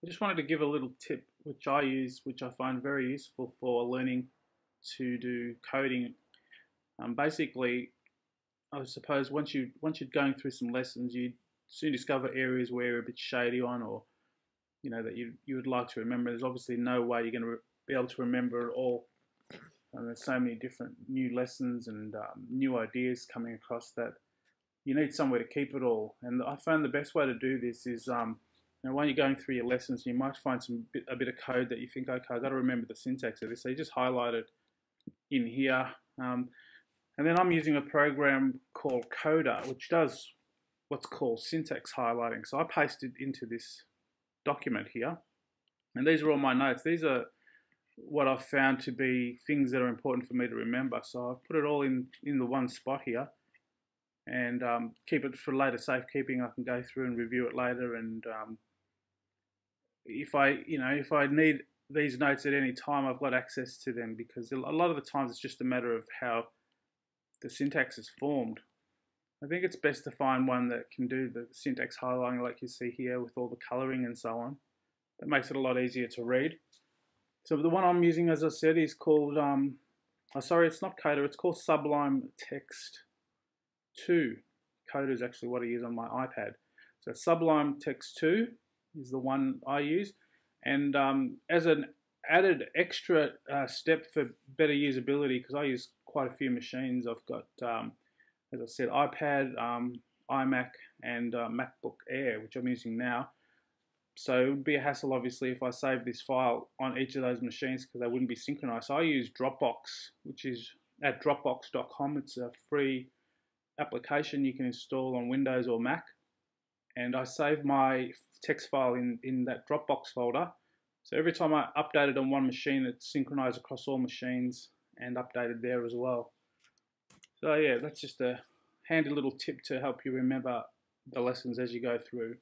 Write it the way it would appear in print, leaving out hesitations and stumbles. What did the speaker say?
I just wanted to give a little tip which I use, which I find very useful for learning to do coding. Basically, I suppose once you're going through some lessons, you soon discover areas where you're a bit shady on, or that you would like to remember. There's obviously no way you're going to be able to remember it all. And there's so many different new lessons and new ideas coming across that you need somewhere to keep it all. And I found the best way to do this is, when you're going through your lessons, you might find a bit of code that you think, okay, I've got to remember the syntax of this. So you just highlight it in here. And then I'm using a program called Coda, which does what's called syntax highlighting. So I pasted into this document here, and these are all my notes. These are what I've found to be things that are important for me to remember. So I've put it all in the one spot here, and keep it for later safekeeping. I can go through and review it later, and if I need these notes at any time, I've got access to them, because a lot of the times it's just a matter of how the syntax is formed. I think it's best to find one that can do the syntax highlighting like you see here with all the coloring and so on. That makes it a lot easier to read. So the one I'm using, as I said, is called, it's not Coda, it's called Sublime Text 2. Coda is actually what I use on my iPad. So Sublime Text 2 is the one I use. And as an added extra step for better usability, because I use quite a few machines. I've got, as I said, iPad, iMac, and MacBook Air, which I'm using now. So it would be a hassle, obviously, if I save this file on each of those machines, because they wouldn't be synchronized. So I use Dropbox, which is at dropbox.com. It's a free application you can install on Windows or Mac. And I save my text file in that Dropbox folder. So every time I update it on one machine, it's synchronized across all machines and updated there as well. So yeah, that's just a handy little tip to help you remember the lessons as you go through.